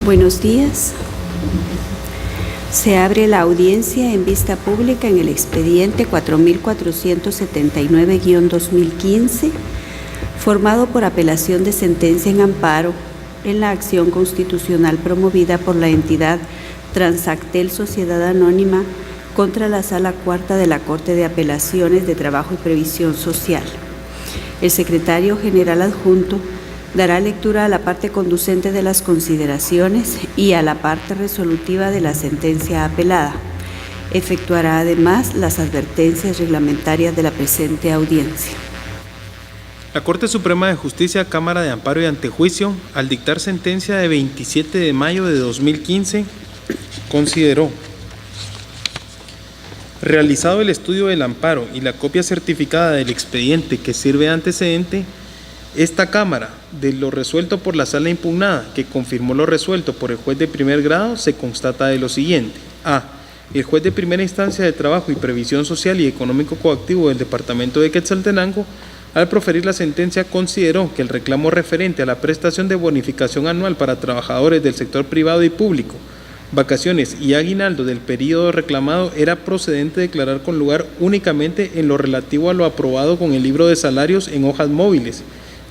Buenos días. Se abre la audiencia en vista pública en el expediente 4479-2015, formado por apelación de sentencia en amparo en la acción constitucional promovida por la entidad Transactel Sociedad Anónima contra la Sala Cuarta de la Corte de Apelaciones de Trabajo y Previsión Social. El secretario general adjunto dará lectura a la parte conducente de las consideraciones y a la parte resolutiva de la sentencia apelada. Efectuará además las advertencias reglamentarias de la presente audiencia. La Corte Suprema de Justicia, Cámara de Amparo y Antejuicio, al dictar sentencia de 27 de mayo de 2015, consideró: realizado el estudio del amparo y la copia certificada del expediente que sirve de antecedente, esta Cámara, de lo resuelto por la Sala impugnada, que confirmó lo resuelto por el juez de primer grado, se constata de lo siguiente. A. El juez de primera instancia de Trabajo y Previsión Social y Económico Coactivo del Departamento de Quetzaltenango, al proferir la sentencia, consideró que el reclamo referente a la prestación de bonificación anual para trabajadores del sector privado y público, vacaciones y aguinaldo del período reclamado era procedente declarar con lugar únicamente en lo relativo a lo aprobado con el libro de salarios en hojas móviles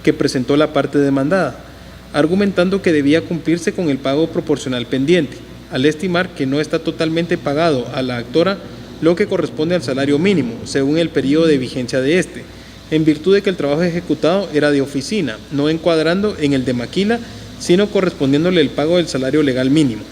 que presentó la parte demandada, argumentando que debía cumplirse con el pago proporcional pendiente, al estimar que no está totalmente pagado a la actora lo que corresponde al salario mínimo, según el periodo de vigencia de este, en virtud de que el trabajo ejecutado era de oficina, no encuadrando en el de maquila, sino correspondiéndole el pago del salario legal mínimo.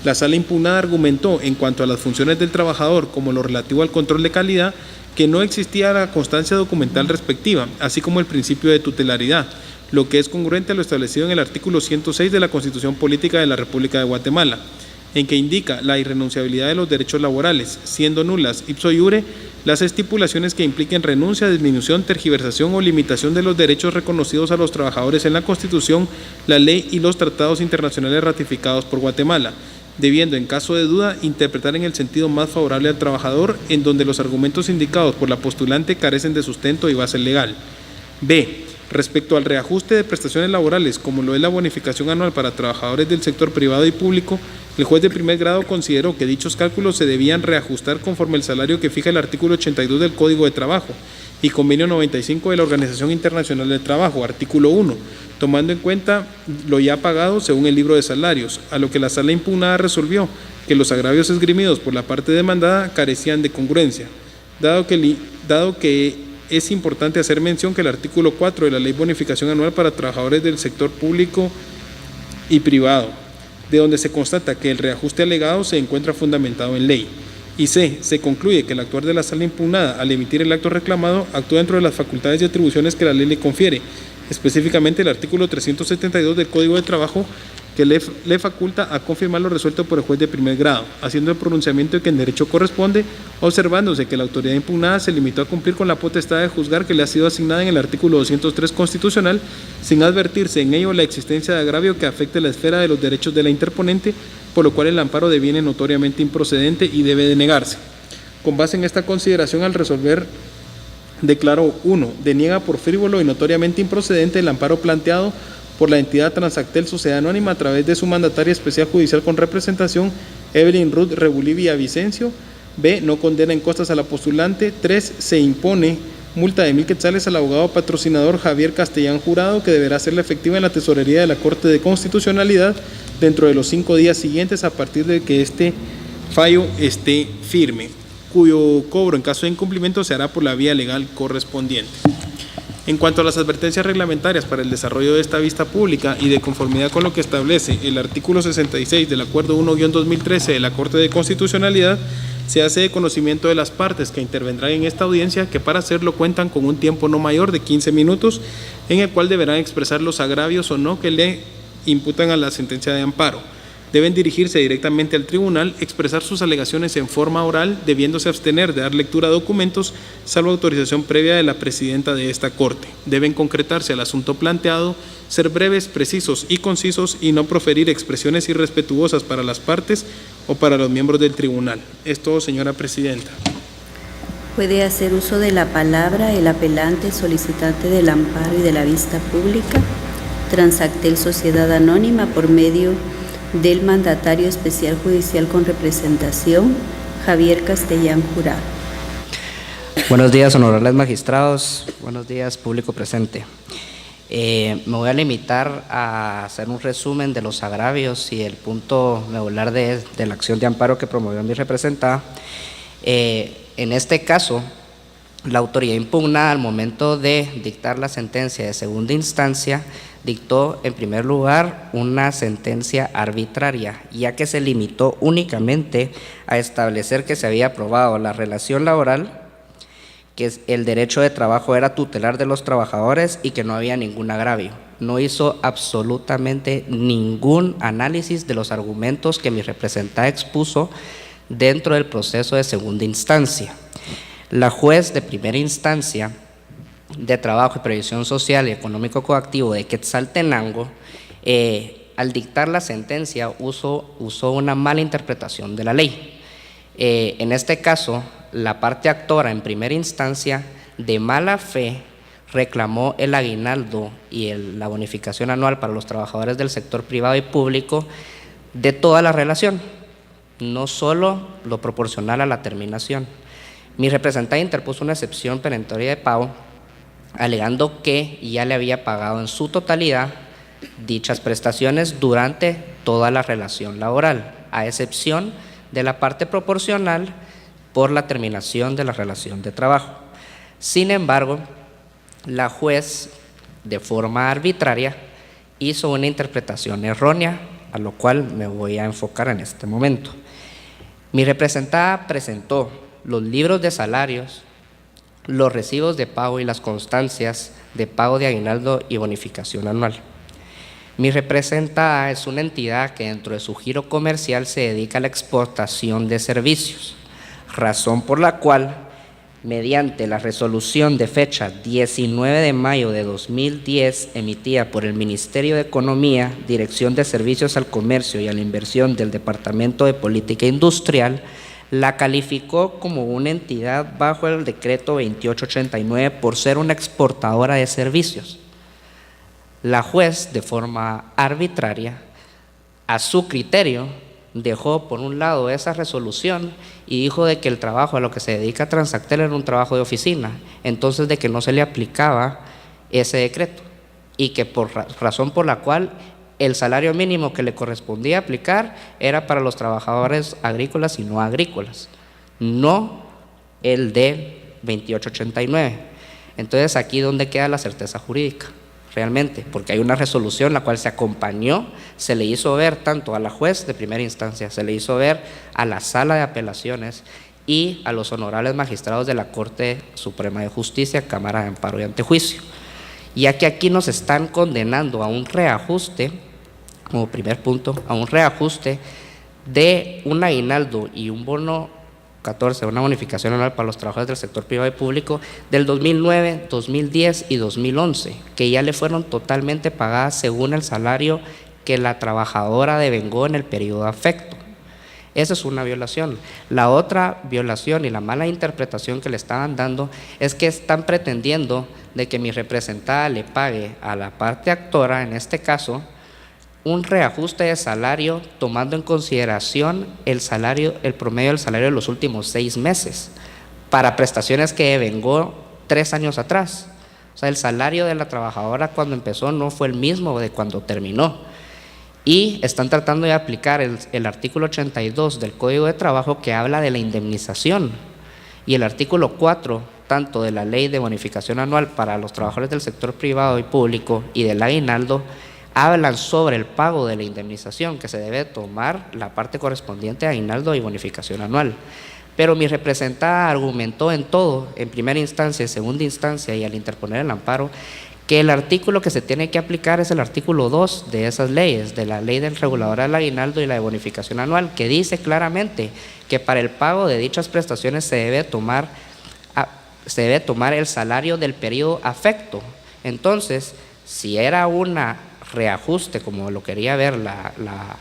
La Sala impugnada argumentó, en cuanto a las funciones del trabajador, como lo relativo al control de calidad, que no existía la constancia documental respectiva, así como el principio de tutelaridad, lo que es congruente a lo establecido en el artículo 106 de la Constitución Política de la República de Guatemala, en que indica la irrenunciabilidad de los derechos laborales, siendo nulas ipso iure las estipulaciones que impliquen renuncia, disminución, tergiversación o limitación de los derechos reconocidos a los trabajadores en la Constitución, la ley y los tratados internacionales ratificados por Guatemala, debiendo, en caso de duda, interpretar en el sentido más favorable al trabajador, en donde los argumentos indicados por la postulante carecen de sustento y base legal. B. Respecto al reajuste de prestaciones laborales, como lo es la bonificación anual para trabajadores del sector privado y público, el juez de primer grado consideró que dichos cálculos se debían reajustar conforme el salario que fija el artículo 82 del Código de Trabajo y convenio 95 de la Organización Internacional del Trabajo, artículo 1, tomando en cuenta lo ya pagado según el libro de salarios, a lo que la Sala impugnada resolvió que los agravios esgrimidos por la parte demandada carecían de congruencia, dado que es importante hacer mención que el artículo 4 de la Ley Bonificación Anual para Trabajadores del Sector Público y Privado, de donde se constata que el reajuste alegado se encuentra fundamentado en ley. Y C. Se concluye que el actuar de la Sala impugnada al emitir el acto reclamado actúa dentro de las facultades y atribuciones que la ley le confiere, específicamente el artículo 372 del Código de Trabajo, que le faculta a confirmar lo resuelto por el juez de primer grado, haciendo el pronunciamiento de que en derecho corresponde, observándose que la autoridad impugnada se limitó a cumplir con la potestad de juzgar que le ha sido asignada en el artículo 203 constitucional, sin advertirse en ello la existencia de agravio que afecte la esfera de los derechos de la interponente, por lo cual el amparo deviene notoriamente improcedente y debe denegarse. Con base en esta consideración, al resolver, declaró: 1. Deniega por frívolo y notoriamente improcedente el amparo planteado por la entidad Transactel Sociedad Anónima a través de su mandataria especial judicial con representación, Evelyn Ruth Rebulivia Vicencio. B. No condena en costas a la postulante. 3. Se impone multa de 1,000 quetzales al abogado patrocinador Javier Castellán Jurado, que deberá hacerla efectiva en la tesorería de la Corte de Constitucionalidad dentro de los 5 días siguientes a partir de que este fallo esté firme, cuyo cobro en caso de incumplimiento se hará por la vía legal correspondiente. En cuanto a las advertencias reglamentarias para el desarrollo de esta vista pública y de conformidad con lo que establece el artículo 66 del Acuerdo 1-2013 de la Corte de Constitucionalidad, se hace de conocimiento de las partes que intervendrán en esta audiencia que para hacerlo cuentan con un tiempo no mayor de 15 minutos en el cual deberán expresar los agravios o no que le imputan a la sentencia de amparo. Deben dirigirse directamente al tribunal, expresar sus alegaciones en forma oral, debiéndose abstener de dar lectura a documentos, salvo autorización previa de la presidenta de esta Corte. Deben concretarse al asunto planteado, ser breves, precisos y concisos y no proferir expresiones irrespetuosas para las partes o para los miembros del tribunal. Es todo, señora presidenta. Puede hacer uso de la palabra el apelante solicitante del amparo y de la vista pública, Transactel Sociedad Anónima, por medio del mandatario especial judicial con representación, Javier Castellán Jurado. Buenos días, honorables magistrados. Buenos días, público presente. Me voy a limitar a hacer un resumen de los agravios y el punto medular de la acción de amparo que promovió mi representada. En este caso, la autoridad impugnada al momento de dictar la sentencia de segunda instancia dictó en primer lugar una sentencia arbitraria, ya que se limitó únicamente a establecer que se había aprobado la relación laboral, que el derecho de trabajo era tutelar de los trabajadores y que no había ningún agravio. No hizo absolutamente ningún análisis de los argumentos que mi representada expuso dentro del proceso de segunda instancia. La juez de primera instancia de Trabajo y Previsión Social y Económico Coactivo de Quetzaltenango, al dictar la sentencia, usó una mala interpretación de la ley. En este caso, la parte actora en primera instancia, de mala fe, reclamó el aguinaldo y la bonificación anual para los trabajadores del sector privado y público de toda la relación, no solo lo proporcional a la terminación. Mi representada interpuso una excepción perentoria de pago, alegando que ya le había pagado en su totalidad dichas prestaciones durante toda la relación laboral, a excepción de la parte proporcional por la terminación de la relación de trabajo. Sin embargo, la juez, de forma arbitraria, hizo una interpretación errónea, a lo cual me voy a enfocar en este momento. Mi representada presentó los libros de salarios, los recibos de pago y las constancias de pago de aguinaldo y bonificación anual. Mi representada es una entidad que dentro de su giro comercial se dedica a la exportación de servicios, razón por la cual, mediante la resolución de fecha 19 de mayo de 2010 emitida por el Ministerio de Economía, Dirección de Servicios al Comercio y a la Inversión del Departamento de Política Industrial, la calificó como una entidad bajo el decreto 2889 por ser una exportadora de servicios. La juez, de forma arbitraria, a su criterio, dejó por un lado esa resolución y dijo de que el trabajo a lo que se dedica Transactel era un trabajo de oficina, entonces de que no se le aplicaba ese decreto y que por razón por la cual el salario mínimo que le correspondía aplicar era para los trabajadores agrícolas y no agrícolas, no el de 2889. Entonces aquí donde queda la certeza jurídica, realmente, porque hay una resolución la cual se acompañó, se le hizo ver tanto a la juez de primera instancia, se le hizo ver a la sala de apelaciones y a los honorables magistrados de la Corte Suprema de Justicia, Cámara de Amparo y Antejuicio, ya que aquí nos están condenando a un reajuste, como primer punto, a un reajuste de un aguinaldo y un bono 14, una bonificación anual para los trabajadores del sector privado y público del 2009, 2010 y 2011, que ya le fueron totalmente pagadas según el salario que la trabajadora devengó en el periodo afecto. Esa es una violación. La otra violación y la mala interpretación que le estaban dando es que están pretendiendo de que mi representada le pague a la parte actora, en este caso, un reajuste de salario tomando en consideración el promedio del salario de los últimos 6 meses para prestaciones que devengó 3 años atrás. O sea, el salario de la trabajadora cuando empezó no fue el mismo de cuando terminó. Y están tratando de aplicar el artículo 82 del Código de Trabajo, que habla de la indemnización, y el artículo 4 tanto de la Ley de Bonificación Anual para los trabajadores del sector privado y público y del aguinaldo, hablan sobre el pago de la indemnización, que se debe tomar la parte correspondiente a aguinaldo y bonificación anual. Pero mi representada argumentó en todo, en primera instancia, en segunda instancia y al interponer el amparo, que el artículo que se tiene que aplicar es el artículo 2 de esas leyes, de la Ley del Regulador del Aguinaldo y la de Bonificación Anual, que dice claramente que para el pago de dichas prestaciones se debe tomar el salario del periodo afecto. Entonces, si era una reajuste, como lo quería ver la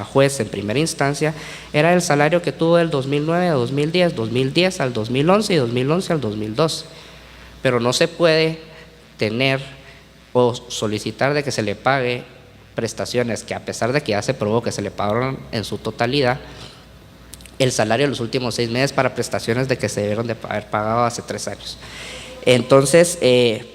juez en primera instancia, era el salario que tuvo del 2009 a 2010, 2010 al 2011 y 2011 al 2012. Pero no se puede tener o solicitar de que se le pague prestaciones que, a pesar de que ya se probó que se le pagaron en su totalidad, el salario de los últimos 6 meses para prestaciones de que se debieron de haber pagado hace 3 años. Entonces,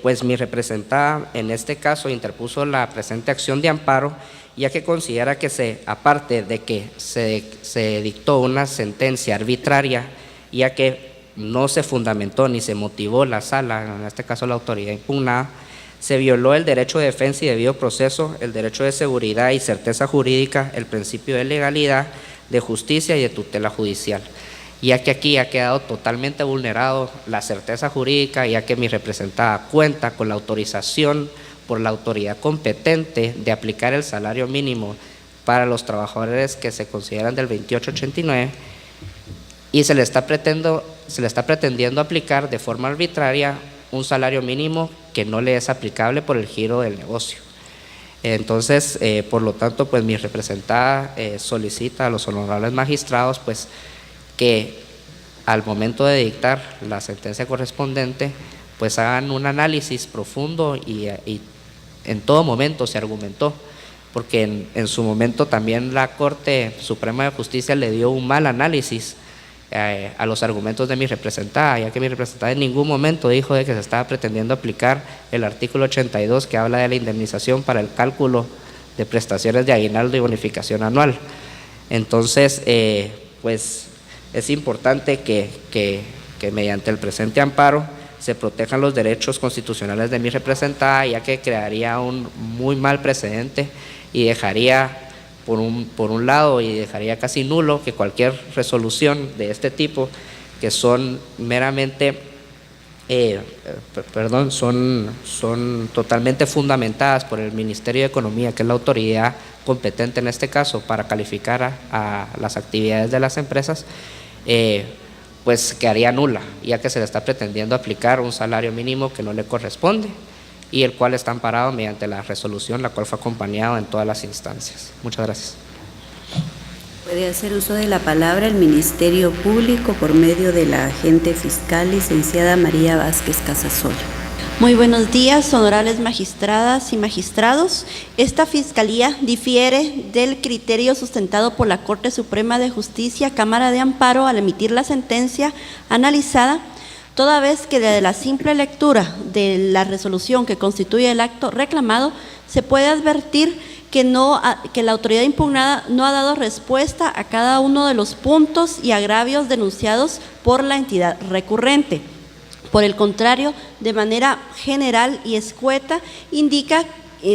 pues mi representada en este caso interpuso la presente acción de amparo, ya que considera que aparte de que se dictó una sentencia arbitraria, ya que no se fundamentó ni se motivó la sala, en este caso la autoridad impugnada, se violó el derecho de defensa y debido proceso, el derecho de seguridad y certeza jurídica, el principio de legalidad, de justicia y de tutela judicial, ya que aquí ha quedado totalmente vulnerado la certeza jurídica, ya que mi representada cuenta con la autorización por la autoridad competente de aplicar el salario mínimo para los trabajadores que se consideran del 2889 y se le está pretendiendo aplicar de forma arbitraria un salario mínimo que no le es aplicable por el giro del negocio. Entonces, por lo tanto, pues mi representada solicita a los honorables magistrados pues que al momento de dictar la sentencia correspondiente pues hagan un análisis profundo y en todo momento se argumentó, porque en su momento también la Corte Suprema de Justicia le dio un mal análisis a los argumentos de mi representada, ya que mi representada en ningún momento dijo de que se estaba pretendiendo aplicar el artículo 82 que habla de la indemnización para el cálculo de prestaciones de aguinaldo y bonificación anual. Entonces, pues es importante que mediante el presente amparo se protejan los derechos constitucionales de mi representada, ya que crearía un muy mal precedente y dejaría por un lado y dejaría casi nulo que cualquier resolución de este tipo, que son meramente, son totalmente fundamentadas por el Ministerio de Economía, que es la autoridad competente en este caso para calificar a las actividades de las empresas, pues quedaría nula, ya que se le está pretendiendo aplicar un salario mínimo que no le corresponde y el cual está amparado mediante la resolución, la cual fue acompañado en todas las instancias. Muchas gracias. Puede hacer uso de la palabra el Ministerio Público por medio de la agente fiscal, licenciada María Vázquez Casasola. Muy buenos días, honorables magistradas y magistrados. Esta Fiscalía difiere del criterio sustentado por la Corte Suprema de Justicia, Cámara de Amparo, al emitir la sentencia analizada, toda vez que de la simple lectura de la resolución que constituye el acto reclamado, se puede advertir que la autoridad impugnada no ha dado respuesta a cada uno de los puntos y agravios denunciados por la entidad recurrente. Por el contrario, de manera general y escueta, indica,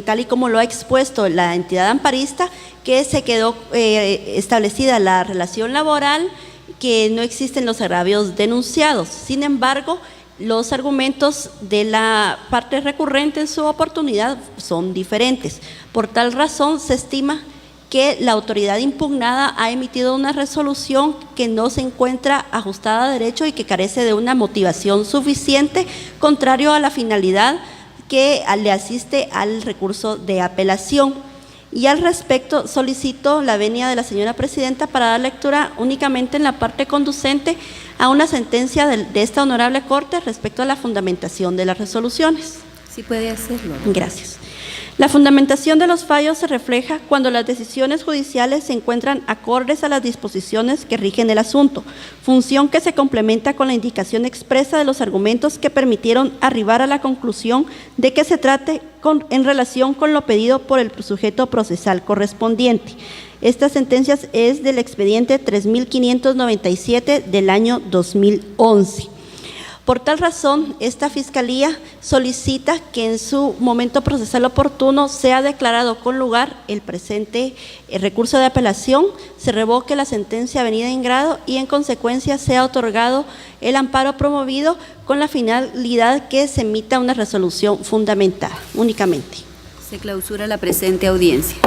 tal y como lo ha expuesto la entidad amparista, que se quedó establecida la relación laboral, que no existen los agravios denunciados. Sin embargo, los argumentos de la parte recurrente en su oportunidad son diferentes. Por tal razón, se estima que la autoridad impugnada ha emitido una resolución que no se encuentra ajustada a derecho y que carece de una motivación suficiente, contrario a la finalidad que le asiste al recurso de apelación. Y al respecto solicito la venia de la señora presidenta para dar lectura únicamente en la parte conducente a una sentencia de esta honorable Corte respecto a la fundamentación de las resoluciones. Sí puede hacerlo. Gracias. La fundamentación de los fallos se refleja cuando las decisiones judiciales se encuentran acordes a las disposiciones que rigen el asunto, función que se complementa con la indicación expresa de los argumentos que permitieron arribar a la conclusión de que se trate en relación con lo pedido por el sujeto procesal correspondiente. Esta sentencia es del expediente 3597 del año 2011. Por tal razón, esta Fiscalía solicita que en su momento procesal oportuno sea declarado con lugar el presente recurso de apelación, se revoque la sentencia avenida en grado y en consecuencia sea otorgado el amparo promovido con la finalidad que se emita una resolución fundamentada únicamente. Se clausura la presente audiencia.